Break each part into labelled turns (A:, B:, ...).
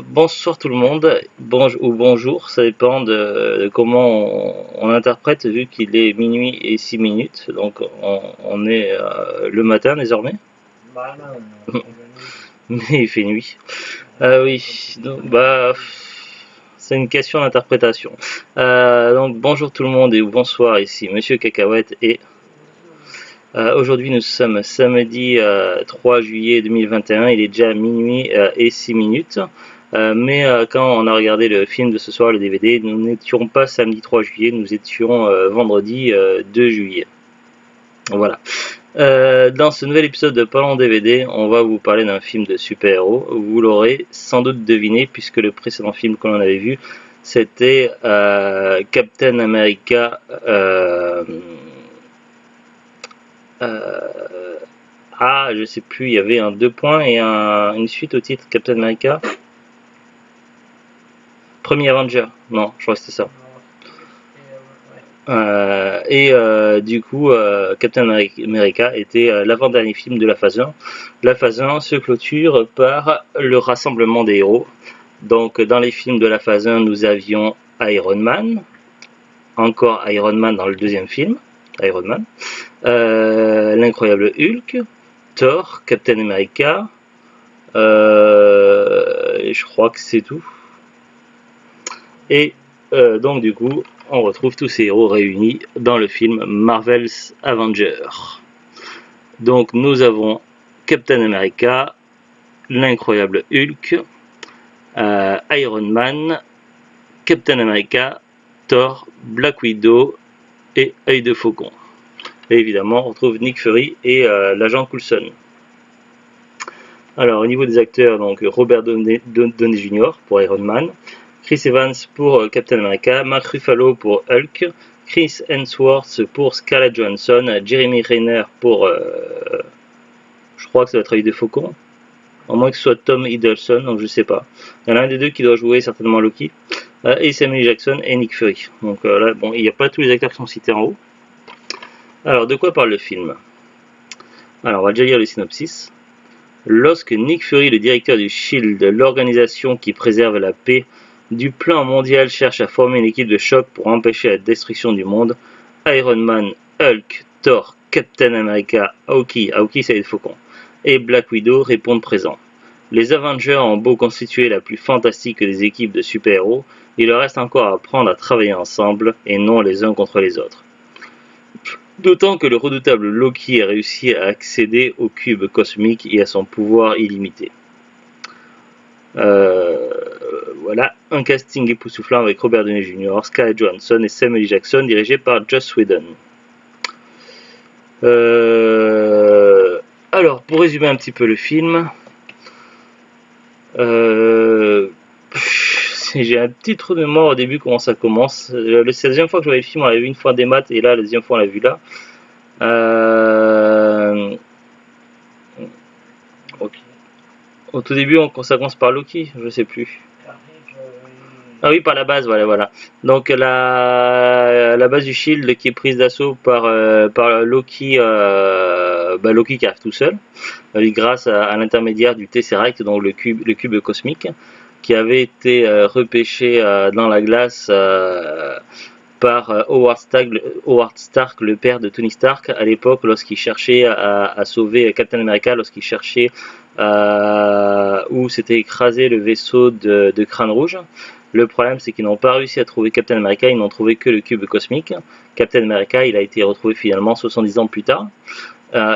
A: Bonsoir tout le monde, ou bonjour, ça dépend de comment on interprète vu qu'il est minuit et 6 minutes, donc on est le matin désormais,
B: Bah non,
A: mais il fait nuit. Ah oui, donc, bah c'est une question d'interprétation. Donc bonjour tout le monde et bonsoir, ici Monsieur Cacahuète et aujourd'hui nous sommes samedi 3 juillet 2021, il est déjà minuit et 6 minutes. Mais quand on a regardé le film de ce soir, le DVD, nous n'étions pas samedi 3 juillet, nous étions vendredi 2 juillet. Voilà. Dans ce nouvel épisode de Parlons DVD, on va vous parler d'un film de super-héros. Vous l'aurez sans doute deviné puisque le précédent film que l'on avait vu, c'était Captain America. Je sais plus, il y avait un 2 points et une suite au titre Captain America. Premier Avenger, non, je crois que c'était ça. Du coup, Captain America était l'avant-dernier film de la phase 1. La phase 1 se clôture par le rassemblement des héros. Donc, dans les films de la phase 1, nous avions Iron Man, encore Iron Man dans le deuxième film, Iron Man, l'incroyable Hulk, Thor, Captain America, je crois que c'est tout. Et donc du coup, on retrouve tous ces héros réunis dans le film Marvel's Avengers. Donc nous avons Captain America, l'incroyable Hulk, Iron Man, Captain America, Thor, Black Widow et Œil de Faucon. Et évidemment, on retrouve Nick Fury et l'agent Coulson. Alors au niveau des acteurs, donc Robert Downey Jr. pour Iron Man, Chris Evans pour Captain America, Mark Ruffalo pour Hulk, Chris Hemsworth pour Scarlett Johansson, Jeremy Renner pour, je crois que ça va être Œil de Faucon, à moins que ce soit Tom Hiddleston, donc je sais pas. Il y en a un des deux qui doit jouer certainement Loki, et Samuel Jackson et Nick Fury. Donc là, bon, il n'y a pas tous les acteurs qui sont cités en haut. Alors, de quoi parle le film? Alors, on va déjà lire le synopsis. Lorsque Nick Fury, le directeur du SHIELD, l'organisation qui préserve la paix du plan mondial, cherche à former une équipe de choc pour empêcher la destruction du monde, Iron Man, Hulk, Thor, Captain America, Hawkeye c'est les faucons, et Black Widow répondent présents. Les Avengers ont beau constituer la plus fantastique des équipes de super-héros, il leur reste encore à apprendre à travailler ensemble et non les uns contre les autres. D'autant que le redoutable Loki a réussi à accéder au cube cosmique et à son pouvoir illimité. Voilà, un casting époustouflant avec Robert Downey Jr., Scarlett Johansson et Samuel Jackson, dirigé par Joss Whedon. Alors, pour résumer un petit peu le film, j'ai un petit trou de mémoire au début comment ça commence. C'est la deuxième fois que je voyais le film, on l'avait vu une fois en démat et là la deuxième fois on l'a vu là. Okay. Au tout début ça commence par Loki, je sais plus. Ah oui, par la base, voilà. Donc la base du Shield qui est prise d'assaut par Loki, Loki qui arrive tout seul, grâce à l'intermédiaire du Tesseract, donc le cube cosmique, qui avait été repêché dans la glace par Howard Stark, le père de Tony Stark, à l'époque lorsqu'il cherchait à sauver Captain America, lorsqu'il cherchait où s'était écrasé le vaisseau de Crâne Rouge. Le problème, c'est qu'ils n'ont pas réussi à trouver Captain America, ils n'ont trouvé que le cube cosmique. Captain America, il a été retrouvé finalement 70 ans plus tard.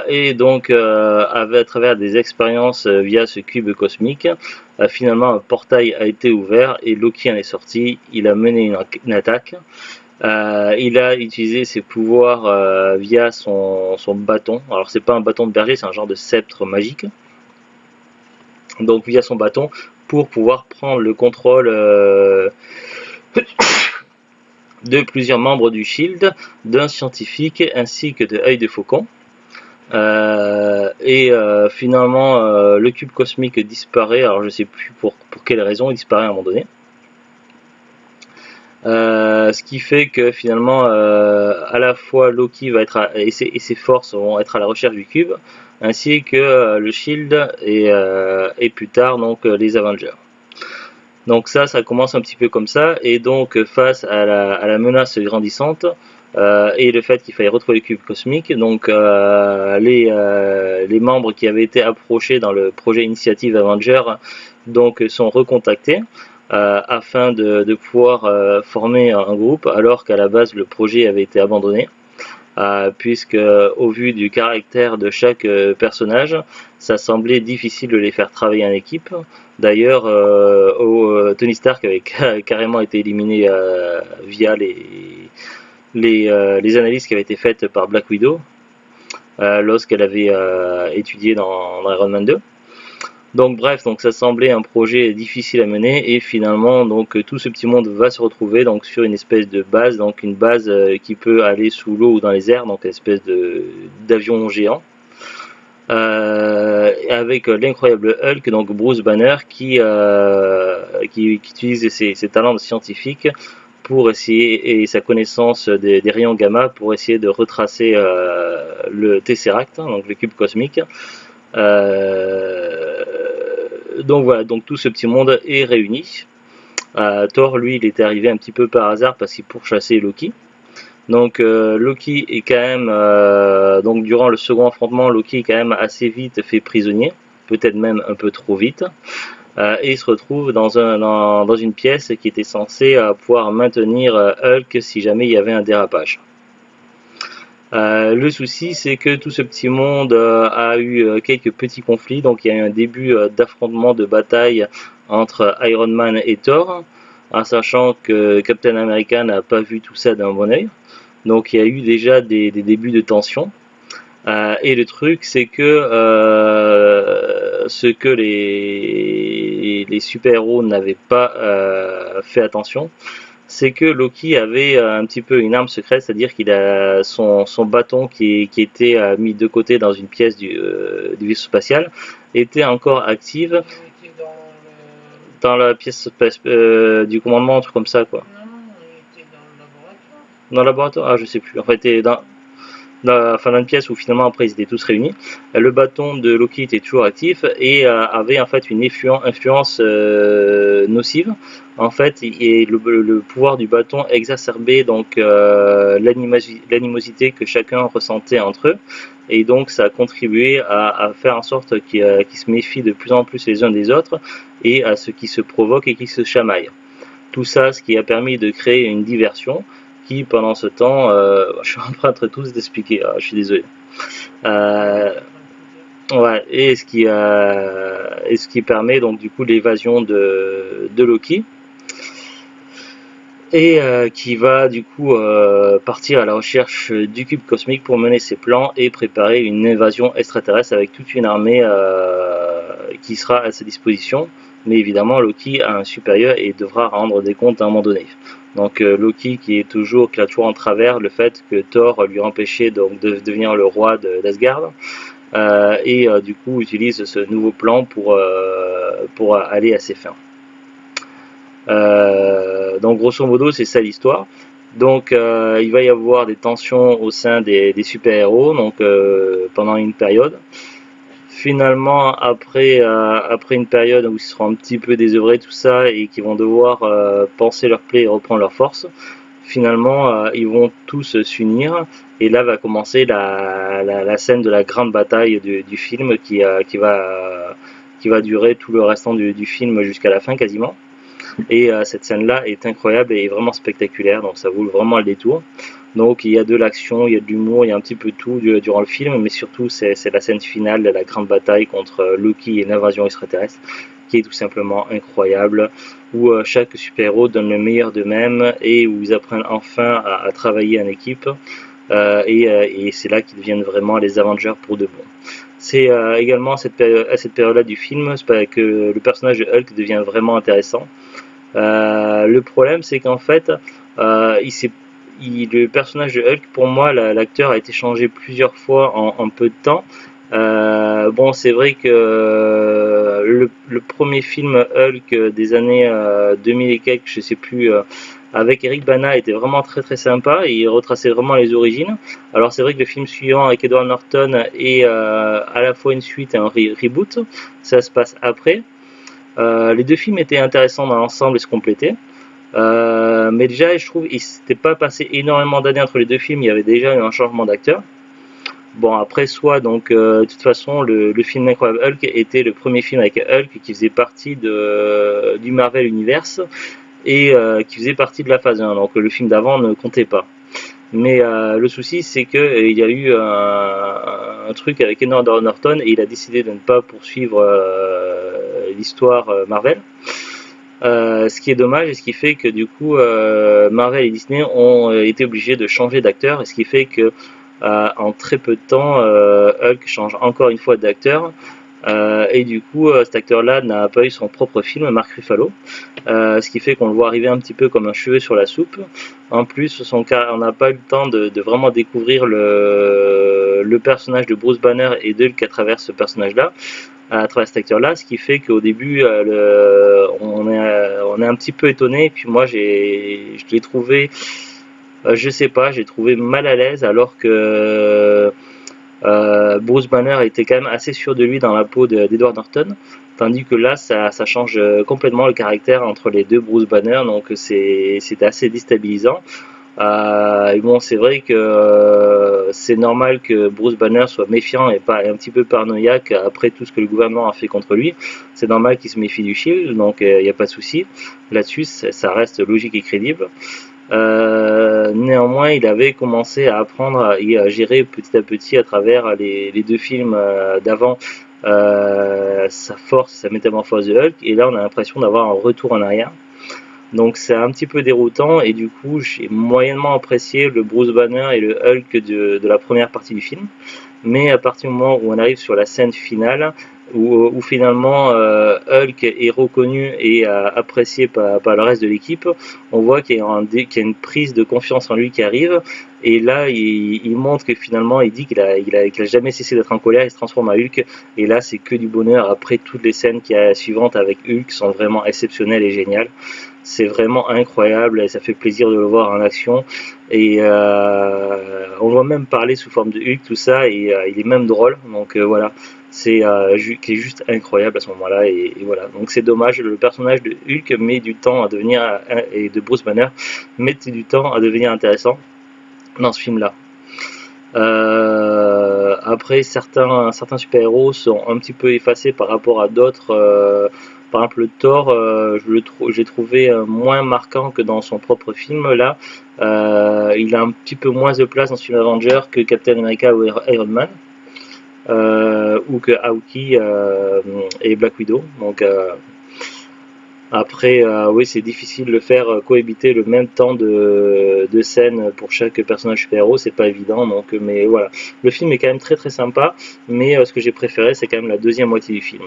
A: Et donc, à travers des expériences via ce cube cosmique, finalement un portail a été ouvert et Loki en est sorti. Il a mené une attaque. Il a utilisé ses pouvoirs via son bâton. Alors, c'est pas un bâton de berger, c'est un genre de sceptre magique. Donc, via son bâton, pour pouvoir prendre le contrôle de plusieurs membres du SHIELD, d'un scientifique ainsi que de Œil de Faucon. Finalement, le cube cosmique disparaît. Alors, je sais plus pour quelle raison il disparaît à un moment donné. Ce qui fait que finalement, à la fois Loki va être et ses forces vont être à la recherche du cube, ainsi que le Shield et plus tard donc les Avengers. Donc ça commence un petit peu comme ça, et donc face à la menace grandissante et le fait qu'il fallait retrouver le cube cosmique, donc les membres qui avaient été approchés dans le projet Initiative Avenger donc sont recontactés afin de pouvoir former un groupe, alors qu'à la base le projet avait été abandonné. Puisque au vu du caractère de chaque personnage, ça semblait difficile de les faire travailler en équipe. D'ailleurs, Tony Stark avait carrément été éliminé via les analyses qui avaient été faites par Black Widow lorsqu'elle avait étudié dans Iron Man 2. Donc bref, donc ça semblait un projet difficile à mener, et finalement donc tout ce petit monde va se retrouver donc sur une espèce de base, donc une base qui peut aller sous l'eau ou dans les airs, donc une espèce d'avion géant. Avec l'incroyable Hulk, donc Bruce Banner, qui utilise ses talents de scientifique pour essayer, et sa connaissance des rayons gamma, pour essayer de retracer le Tesseract, donc le cube cosmique. Donc voilà, donc tout ce petit monde est réuni. Thor, lui, il était arrivé un petit peu par hasard parce qu'il pourchassait Loki. Donc Loki est quand même, donc durant le second affrontement, Loki est quand même assez vite fait prisonnier, peut-être même un peu trop vite, et il se retrouve dans une pièce qui était censée pouvoir maintenir Hulk si jamais il y avait un dérapage. Le souci, c'est que tout ce petit monde a eu quelques petits conflits, donc il y a eu un début d'affrontement, de bataille entre Iron Man et Thor, en sachant que Captain America n'a pas vu tout ça d'un bon oeil. Donc il y a eu déjà des débuts de tension. Et le truc, c'est que ce que les super-héros n'avaient pas fait attention, c'est que Loki avait un petit peu une arme secrète, c'est-à-dire qu'il a son bâton qui était mis de côté dans une pièce du vaisseau spatial, était encore active dans la pièce du commandement, un truc comme ça, quoi.
B: Non, il était dans le laboratoire.
A: Dans le laboratoire? Ah, je sais plus. En fait, il était dans une pièce où finalement après ils étaient tous réunis. Le bâton de Loki était toujours actif et avait en fait une influence nocive. En fait, et le pouvoir du bâton exacerbait donc l'animosité que chacun ressentait entre eux, et donc ça a contribué à faire en sorte qu'ils se méfient de plus en plus les uns des autres, et à ce qui se provoquent et qui se chamaillent. Tout ça, ce qui a permis de créer une diversion qui, pendant ce temps, je suis en train de tous d'expliquer, je suis désolé. Ouais, et ce qui permet donc du coup l'évasion de Loki, et qui va du coup partir à la recherche du cube cosmique pour mener ses plans et préparer une invasion extraterrestre avec toute une armée qui sera à sa disposition. Mais évidemment, Loki a un supérieur et devra rendre des comptes à un moment donné. Donc Loki qui a toujours en travers le fait que Thor lui a empêché donc de devenir le roi d'Asgard, et du coup utilise ce nouveau plan pour aller à ses fins. Donc grosso modo c'est ça l'histoire. Donc il va y avoir des tensions au sein des super-héros donc pendant une période. Finalement, après une période où ils seront un petit peu désœuvrés, tout ça, et qui vont devoir penser leur plaie et reprendre leur force, finalement, ils vont tous s'unir, et là va commencer la scène de la grande bataille du film qui va durer tout le restant du film jusqu'à la fin quasiment. Et cette scène-là est incroyable et vraiment spectaculaire, donc ça vaut vraiment le détour. Donc il y a de l'action, il y a de l'humour, il y a un petit peu tout durant le film, mais surtout c'est la scène finale de la grande bataille contre Loki et l'invasion extraterrestre, qui est tout simplement incroyable, où chaque super-héros donne le meilleur d'eux-mêmes et où ils apprennent enfin à travailler en équipe, et c'est là qu'ils deviennent vraiment les Avengers pour de bon. C'est également à cette période-là du film que le personnage de Hulk devient vraiment intéressant. Le problème, c'est qu'en fait, le personnage de Hulk, pour moi, l'acteur a été changé plusieurs fois en peu de temps. Bon, c'est vrai que le premier film Hulk des années 2000 et quelques, je sais plus, avec Eric Bana était vraiment très sympa et il retraçait vraiment les origines. Alors c'est vrai que le film suivant avec Edward Norton est à la fois une suite et un reboot, ça se passe après. Les deux films étaient intéressants dans l'ensemble et se complétaient. Mais déjà je trouve qu'il ne s'était pas passé énormément d'années entre les deux films, il y avait déjà eu un changement d'acteur. Bon après soit donc de toute façon le film Incroyable Hulk était le premier film avec Hulk qui faisait partie du Marvel Universe et qui faisait partie de la phase 1, donc le film d'avant ne comptait pas. Mais le souci c'est que il y a eu un truc avec Edward Norton et il a décidé de ne pas poursuivre l'histoire Marvel. Ce qui est dommage et ce qui fait que du coup Marvel et Disney ont été obligés de changer d'acteur et ce qui fait que en très peu de temps Hulk change encore une fois d'acteur et du coup cet acteur là n'a pas eu son propre film, Mark Ruffalo, ce qui fait qu'on le voit arriver un petit peu comme un cheveu sur la soupe. En plus on n'a pas eu le temps de vraiment découvrir le personnage de Bruce Banner et d'Hulk à travers ce personnage là, à travers cet acteur là, ce qui fait qu'au début on est un petit peu étonné et puis moi je l'ai trouvé je sais pas, j'ai trouvé mal à l'aise alors que Bruce Banner était quand même assez sûr de lui dans la peau d'Edward Norton, tandis que là ça change complètement le caractère entre les deux Bruce Banner, donc c'était assez déstabilisant. Et bon, c'est vrai que c'est normal que Bruce Banner soit méfiant et pas un petit peu paranoïaque après tout ce que le gouvernement a fait contre lui. C'est normal qu'il se méfie du Shield, donc il n'y a pas de souci. Là-dessus, ça reste logique et crédible. Néanmoins, il avait commencé à apprendre et à gérer petit à petit à travers les deux films d'avant sa force, sa métamorphose de Hulk, et là on a l'impression d'avoir un retour en arrière. Donc c'est un petit peu déroutant et du coup j'ai moyennement apprécié le Bruce Banner et le Hulk de la première partie du film. Mais à partir du moment où on arrive sur la scène finale, où finalement Hulk est reconnu et apprécié par le reste de l'équipe, on voit qu'il y a une prise de confiance en lui qui arrive. Et là, il montre que finalement, il dit qu'il a jamais cessé d'être en colère, il se transforme en Hulk. Et là, c'est que du bonheur. Après, toutes les scènes suivantes avec Hulk sont vraiment exceptionnelles et géniales. C'est vraiment incroyable et ça fait plaisir de le voir en action. Et on voit même parler sous forme de Hulk, tout ça, et il est même drôle. Donc voilà, c'est juste incroyable à ce moment-là. Et voilà, donc c'est dommage, le personnage de Hulk met du temps à devenir, et de Bruce Banner met du temps à devenir intéressant dans ce film-là. Après, certains super-héros sont un petit peu effacés par rapport à d'autres. Par exemple, le Thor, j'ai trouvé moins marquant que dans son propre film. Là, il a un petit peu moins de place dans ce film Avenger que Captain America ou Iron Man, ou que Hawkeye et Black Widow. Donc après, oui, c'est difficile de faire cohabiter le même temps de scène pour chaque personnage super-héros, c'est pas évident. Donc, mais voilà, le film est quand même très sympa. Mais ce que j'ai préféré, c'est quand même la deuxième moitié du film.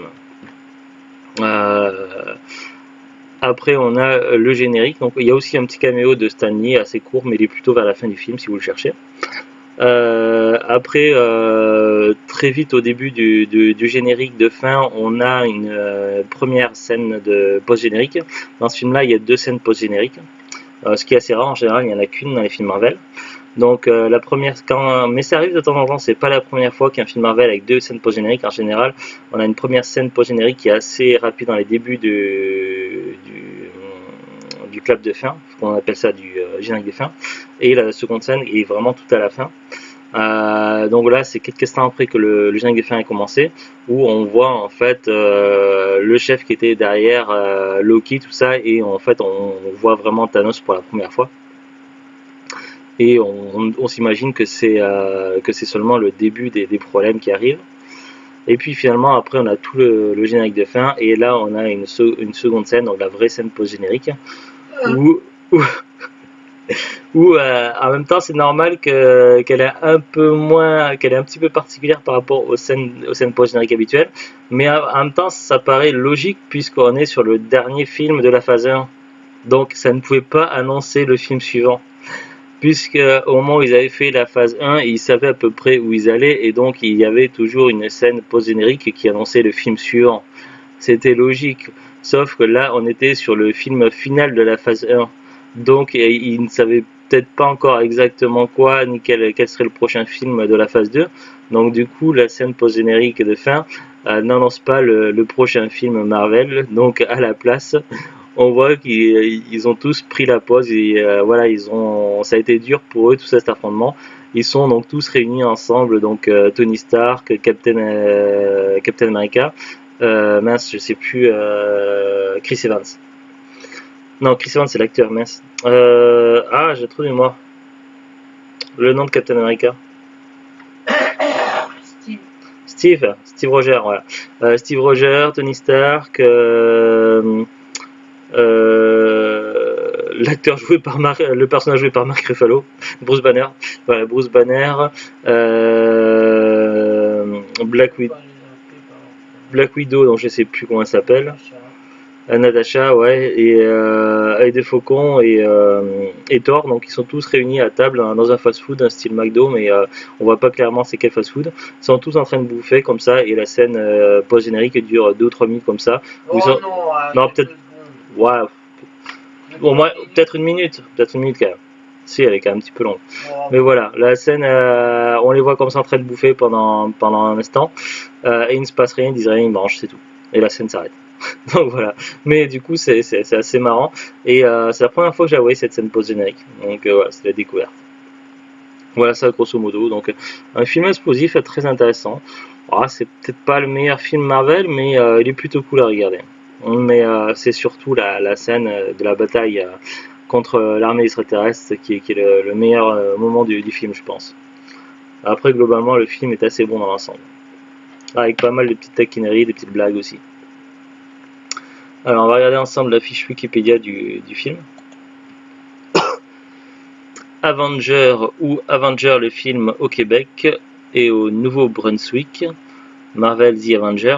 A: Après on a le générique, donc il y a aussi un petit caméo de Stan Lee assez court, mais il est plutôt vers la fin du film si vous le cherchez. Après très vite au début du générique de fin, on a une première scène de post-générique. Dans ce film là il y a deux scènes post-génériques, ce qui est assez rare. En général il n'y en a qu'une dans les films Marvel. Donc la première, mais ça arrive de temps en temps, c'est pas la première fois qu'il y a un film Marvel avec deux scènes post-génériques. En général, on a une première scène post-générique qui est assez rapide dans les débuts du clap de fin, on appelle ça du générique de fin, et la seconde scène est vraiment tout à la fin. Donc là, c'est quelques instants après que le générique de fin a commencé, où on voit en fait le chef qui était derrière Loki, tout ça, et en fait on voit vraiment Thanos pour la première fois. Et on s'imagine que c'est seulement le début des problèmes qui arrivent. Et puis finalement après on a tout le générique de fin et là on a une seconde scène, donc la vraie scène post-générique, où en même temps c'est normal qu'elle est un petit peu particulière par rapport aux scènes post-génériques habituelles, mais en même temps ça paraît logique puisqu'on est sur le dernier film de la phase 1, donc ça ne pouvait pas annoncer le film suivant. Puisque au moment où ils avaient fait la phase 1, ils savaient à peu près où ils allaient et donc il y avait toujours une scène post-générique qui annonçait le film suivant. C'était logique, sauf que là on était sur le film final de la phase 1. Donc ils ne savaient peut-être pas encore exactement quoi, ni quel serait le prochain film de la phase 2. Donc du coup, la scène post-générique de fin n'annonce pas le prochain film Marvel. Donc à la place, on voit qu'ils ont tous pris la pause et voilà, ça a été dur pour eux tout cet affrontement. Ils sont donc tous réunis ensemble, donc Tony Stark, Captain America, mince, je sais plus, Chris Evans. Non, Chris Evans c'est l'acteur, mince. J'ai trop de mémoire. Le nom de Captain America. Steve Rogers, voilà. Steve Rogers, Tony Stark, l'acteur joué par le personnage joué par Mark Ruffalo, Bruce Banner, voilà, Bruce Banner, Black Widow, donc je sais plus comment elle s'appelle, Natasha, ouais, et des Faucons et Thor, donc ils sont tous réunis à table dans un fast-food, un style McDo, mais on voit pas clairement c'est quel fast-food. Ils sont tous en train de bouffer comme ça, et la scène post-générique dure 2 ou 3 minutes comme ça. Non, peut-être, ouais, au moins peut-être une minute quand même. Si, elle est quand même un petit peu longue. Mais voilà, la scène, on les voit comme ça en train de bouffer pendant un instant, et il ne se passe rien, ils disent rien, ils mangent, c'est tout. Et la scène s'arrête. Donc voilà. Mais du coup, c'est assez marrant. Et c'est la première fois que j'ai envoyé cette scène post-générique. Donc voilà, c'est la découverte. Voilà ça grosso modo. Donc un film explosif, très intéressant. C'est peut-être pas le meilleur film Marvel, mais il est plutôt cool à regarder. Mais c'est surtout la scène de la bataille contre l'armée extraterrestre qui est le meilleur moment du film, je pense. Après, globalement, le film est assez bon dans l'ensemble. Avec pas mal de petites taquineries, des petites blagues aussi. Alors, on va regarder ensemble la fiche Wikipédia du film. Avenger ou Avenger le film au Québec et au Nouveau-Brunswick, Marvel The Avenger.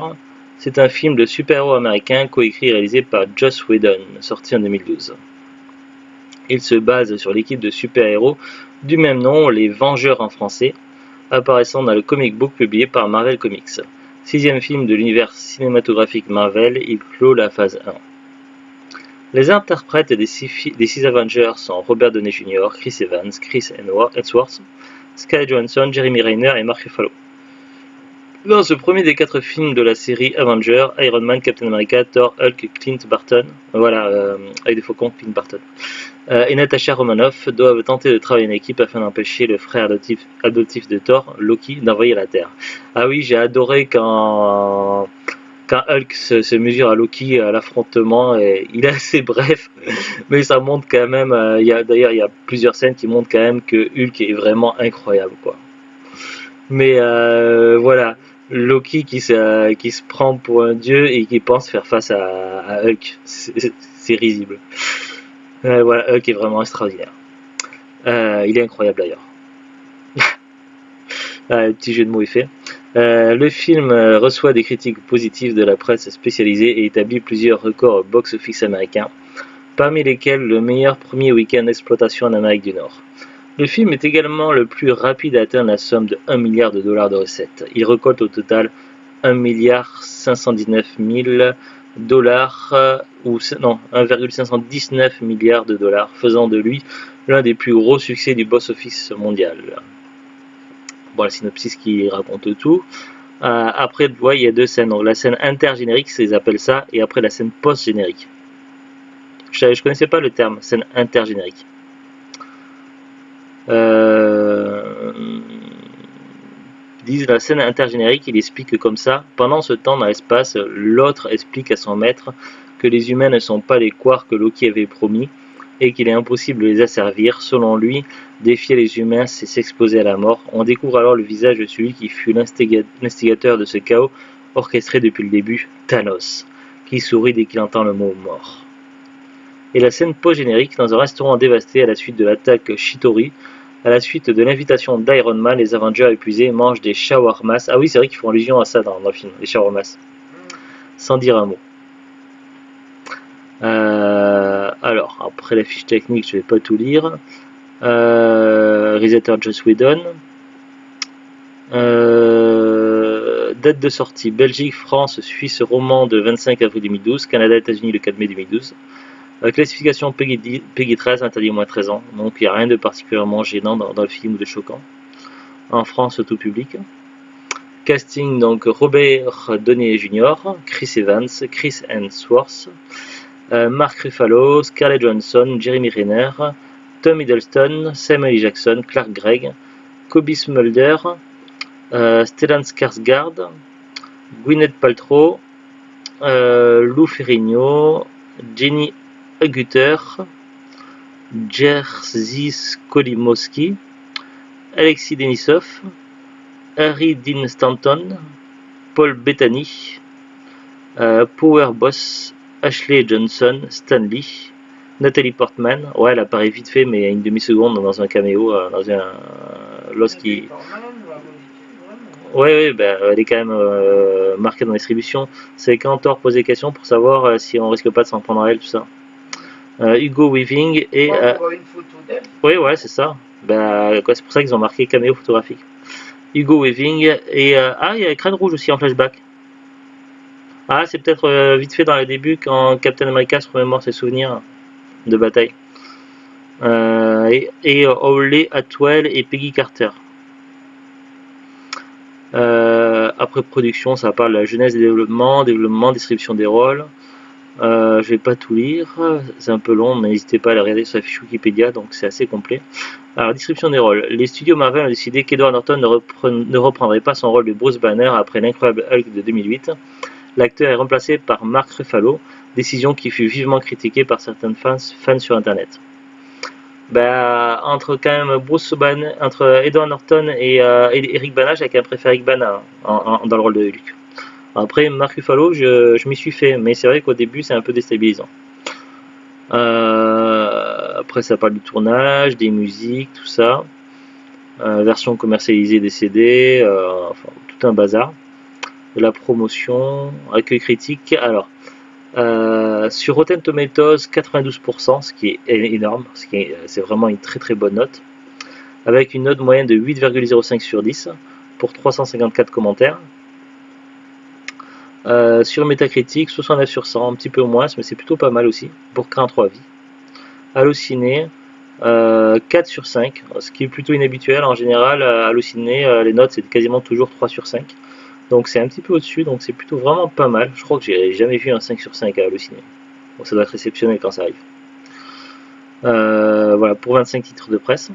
A: C'est un film de super-héros américain coécrit et réalisé par Joss Whedon, sorti en 2012. Il se base sur l'équipe de super-héros du même nom, les Vengeurs en français, apparaissant dans le comic book publié par Marvel Comics. 6e film de l'univers cinématographique Marvel, il clôt la phase 1. Les interprètes des 6 Avengers sont Robert Downey Jr., Chris Evans, Chris Hemsworth, Scarlett Johansson, Jeremy Renner et Mark Ruffalo. Dans ce premier des 4 films de la série Avengers, Iron Man, Captain America, Thor, Hulk, Clint Barton, avec des faucons, Clint Barton, et Natasha Romanoff doivent tenter de travailler en équipe afin d'empêcher le frère adoptif de Thor, Loki, d'envahir la Terre. Ah oui, j'ai adoré quand Hulk se mesure à Loki à l'affrontement, et il est assez bref, mais ça montre quand même, d'ailleurs il y a plusieurs scènes qui montrent quand même que Hulk est vraiment incroyable, quoi. Mais voilà, Loki qui se prend pour un dieu et qui pense faire face à Hulk, c'est risible. Voilà, Hulk est vraiment extraordinaire. Il est incroyable d'ailleurs. Le petit jeu de mots est fait. Le film reçoit des critiques positives de la presse spécialisée et établit plusieurs records au box-office américain, parmi lesquels le meilleur premier week-end d'exploitation en Amérique du Nord. Le film est également le plus rapide à atteindre la somme de 1 milliard de dollars de recettes. Il récolte au total 1,519 dollars, 1,519 milliards de dollars, faisant de lui l'un des plus gros succès du box-office mondial. Bon, la synopsis qui raconte tout. Après, il y a 2 scènes. Donc, la scène intergénérique, ils appellent ça, et après la scène post-générique. Je connaissais pas le terme, scène intergénérique. Disent la scène intergénérique, il explique que comme ça, pendant ce temps dans l'espace, l'autre explique à son maître que les humains ne sont pas les quarks que Loki avait promis et qu'il est impossible de les asservir. Selon lui, défier les humains, c'est s'exposer à la mort. On découvre alors le visage de celui qui fut l'instigateur de ce chaos orchestré depuis le début, Thanos, qui sourit dès qu'il entend le mot mort. Et la scène post-générique, dans un restaurant dévasté à la suite de l'attaque Chitauri, à la suite de l'invitation d'Iron Man, les Avengers épuisés mangent des shawarmas. Ah oui, c'est vrai qu'ils font allusion à ça dans le film, les shawarmas. Sans dire un mot. Alors, après la fiche technique, je ne vais pas tout lire. Réalisateur Joss Whedon. Date de sortie Belgique, France, Suisse, romande 25 avril 2012, Canada, États-Unis le 4 mai 2012. Classification Peggy 13, interdit moins 13 ans. Donc il n'y a rien de particulièrement gênant dans le film ou de choquant. En France, tout public. Casting, donc Robert Downey Jr., Chris Evans, Chris Hemsworth, Mark Ruffalo, Scarlett Johansson, Jeremy Renner, Tom Hiddleston, Samuel L. Jackson, Clark Gregg, Cobie Smulders, Stellan Skarsgård, Gwyneth Paltrow, Lou Ferrigno, Jenny Agutter, Jerzy Skolimowski, Alexis Denisov, Harry Dean Stanton, Paul Bettany, Power Boss, Ashley Johnson, Stan Lee, Nathalie Portman. Ouais, elle apparaît vite fait, mais à une demi-seconde dans un caméo, lorsqu'il. Oui, ben, elle est quand même marquée dans la distribution. C'est quand Thor pose des questions pour savoir si on risque pas de s'en prendre à elle, tout ça. Hugo Weaving et. Oui, ouais, c'est ça. Ben, c'est pour ça qu'ils ont marqué caméo photographique. Hugo Weaving et. Ah, il y a Crâne Rouge aussi en flashback. Ah, c'est peut-être vite fait dans le début quand Captain America se remémore ses souvenirs de bataille. Et Hawley Atwell et Peggy Carter. Après production, ça parle de la jeunesse et développement, distribution des rôles. Je vais pas tout lire, c'est un peu long, mais n'hésitez pas à la regarder sur la fiche Wikipédia, donc c'est assez complet. Alors, distribution des rôles. Les studios Marvel ont décidé qu'Edward Norton ne reprendrait pas son rôle de Bruce Banner après l'incroyable Hulk de 2008. L'acteur est remplacé par Mark Ruffalo, décision qui fut vivement critiquée par certains fans sur internet. Bah, entre quand même entre Edward Norton et Eric Bana, j'ai quand même préféré Eric Bana dans le rôle de Hulk. Après, Mark Ruffalo, je m'y suis fait, mais c'est vrai qu'au début, c'est un peu déstabilisant. Après, ça parle du tournage, des musiques, tout ça. Version commercialisée des CD, enfin, tout un bazar. De la promotion, accueil critique. Alors, sur Rotten Tomatoes, 92%, ce qui est énorme, c'est vraiment une très très bonne note, avec une note moyenne de 8,05 sur 10 pour 354 commentaires. Sur Metacritic, 69 sur 100, un petit peu moins, mais c'est plutôt pas mal aussi, pour 43 avis. Allociné, 4 sur 5, ce qui est plutôt inhabituel. En général, Allociné, les notes c'est quasiment toujours 3 sur 5. Donc c'est un petit peu au-dessus, donc c'est plutôt vraiment pas mal. Je crois que j'ai jamais vu un 5 sur 5 à Allociné. Donc ça doit être exceptionnel quand ça arrive. Voilà, pour 25 titres de presse.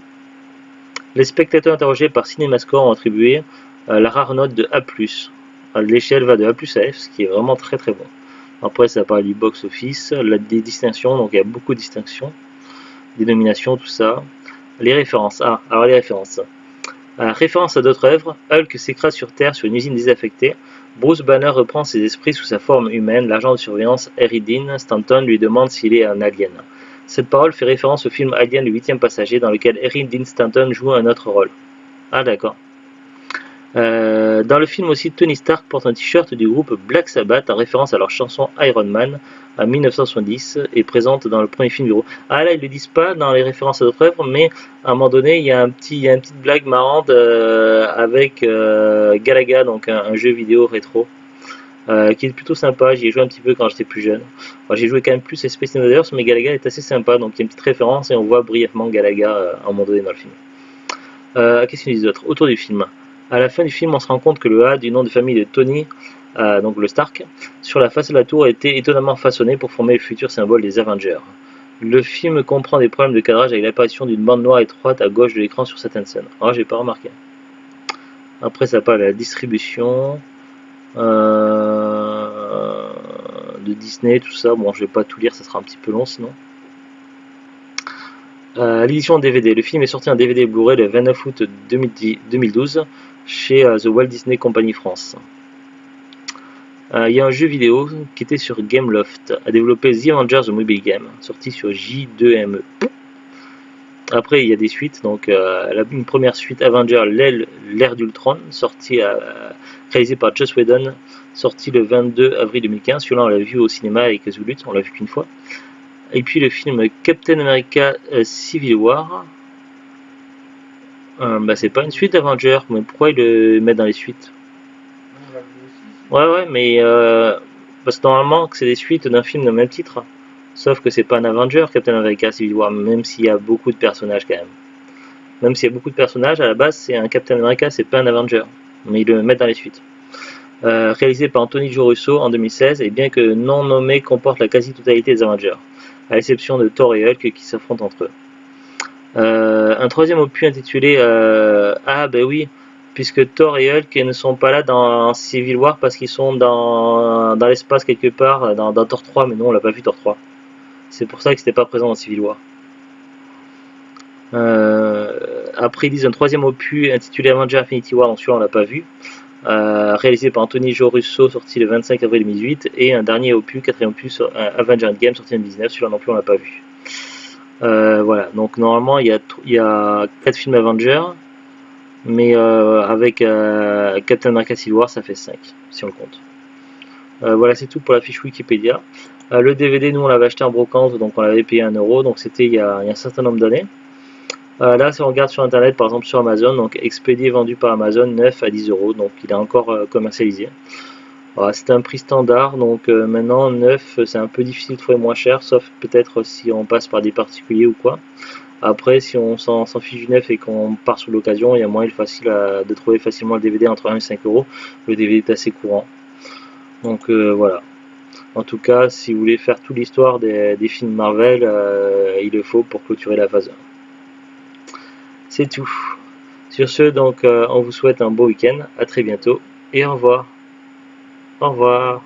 A: Les spectateurs interrogés par CinemaScore ont attribué la rare note de A+. L'échelle va de A plus à F, ce qui est vraiment très très bon. Après ça parle du box-office, des distinctions, donc il y a beaucoup de distinctions, des nominations, tout ça. Les références, alors les références. Référence à d'autres œuvres, Hulk s'écrase sur Terre sur une usine désaffectée. Bruce Banner reprend ses esprits sous sa forme humaine. L'agent de surveillance Harry Dean Stanton lui demande s'il est un alien. Cette parole fait référence au film Alien le 8e passager dans lequel Harry Dean Stanton joue un autre rôle. Ah d'accord. Dans le film aussi, Tony Stark porte un t-shirt du groupe Black Sabbath en référence à leur chanson Iron Man en 1970 et présente dans le premier film du groupe. Ah là, ils le disent pas dans les références à d'autres œuvres, mais à un moment donné, il y a une petite blague marrante avec Galaga, donc un jeu vidéo rétro. Qui est plutôt sympa, j'y ai joué un petit peu quand j'étais plus jeune. Enfin, j'ai joué quand même plus à Space Invaders, mais Galaga est assez sympa, donc il y a une petite référence et on voit brièvement Galaga à un moment donné dans le film. Qu'est-ce qu'ils disent d'autre autour du film? À la fin du film, on se rend compte que le A du nom de famille de Tony, donc le Stark, sur la face de la tour a été étonnamment façonné pour former le futur symbole des Avengers. Le film comprend des problèmes de cadrage avec l'apparition d'une bande noire étroite à gauche de l'écran sur certaines scènes. Ah, j'ai pas remarqué. Après, ça parle de la distribution de Disney, tout ça. Bon, je vais pas tout lire, ça sera un petit peu long sinon. L'édition en DVD. Le film est sorti en DVD et Blu-ray le 29 août 2012 chez The Walt Disney Company France. Il y a un jeu vidéo qui était sur Gameloft, a développé The Avengers The Mobile Game, sorti sur J2ME. Après, il y a des suites, donc une première suite Avengers l'ère d'Ultron, réalisée par Joss Whedon, sorti le 22 avril 2015. Celui-là, on l'a vu au cinéma avec Zulut, on l'a vu qu'une fois. Et puis le film Captain America Civil War. C'est pas une suite d'Avengers, mais pourquoi ils le mettent dans les suites? Ouais, mais parce que normalement, c'est des suites d'un film de même titre. Sauf que c'est pas un Avenger, Captain America Civil War, même s'il y a beaucoup de personnages quand même. Même s'il y a beaucoup de personnages, à la base c'est un Captain America, c'est pas un Avenger. Mais ils le mettent dans les suites. Réalisé par Anthony Joe Russo en 2016, et bien que non nommé, comporte la quasi-totalité des Avengers, à l'exception de Thor et Hulk qui s'affrontent entre eux. Un troisième opus intitulé ah ben oui, puisque Thor et Hulk ne sont pas là dans Civil War parce qu'ils sont dans l'espace quelque part, dans Thor 3, mais non on l'a pas vu Thor 3. C'est pour ça que c'était pas présent dans Civil War. Après ils disent un troisième opus intitulé Avengers Infinity War, donc celui-là on l'a pas vu. Réalisé par Anthony Joe Russo, sorti le 25 avril 2018, et un dernier opus, quatrième opus, Avengers Endgame, sorti en 2019, celui-là non plus on l'a pas vu. Voilà, donc normalement il y a 4 films Avengers, mais avec Captain America Civil War ça fait 5, si on le compte. Voilà, c'est tout pour la fiche Wikipédia. Le DVD, nous on l'avait acheté en brocante, donc on l'avait payé 1€, donc c'était il y a un certain nombre d'années. Là, si on regarde sur internet, par exemple sur Amazon, donc expédié vendu par Amazon 9 à 10€, donc il est encore commercialisé. Voilà, c'est un prix standard, donc maintenant 9 c'est un peu difficile de trouver moins cher, sauf peut-être si on passe par des particuliers ou quoi. Après, si on s'en fiche du 9 et qu'on part sur l'occasion, il y a moyen de trouver facilement le DVD entre 1 et 5€. Le DVD est assez courant. Donc voilà. En tout cas, si vous voulez faire toute l'histoire des films Marvel, il le faut pour clôturer la phase 1. C'est tout. Sur ce, donc, on vous souhaite un beau week-end. À très bientôt et au revoir. Au revoir.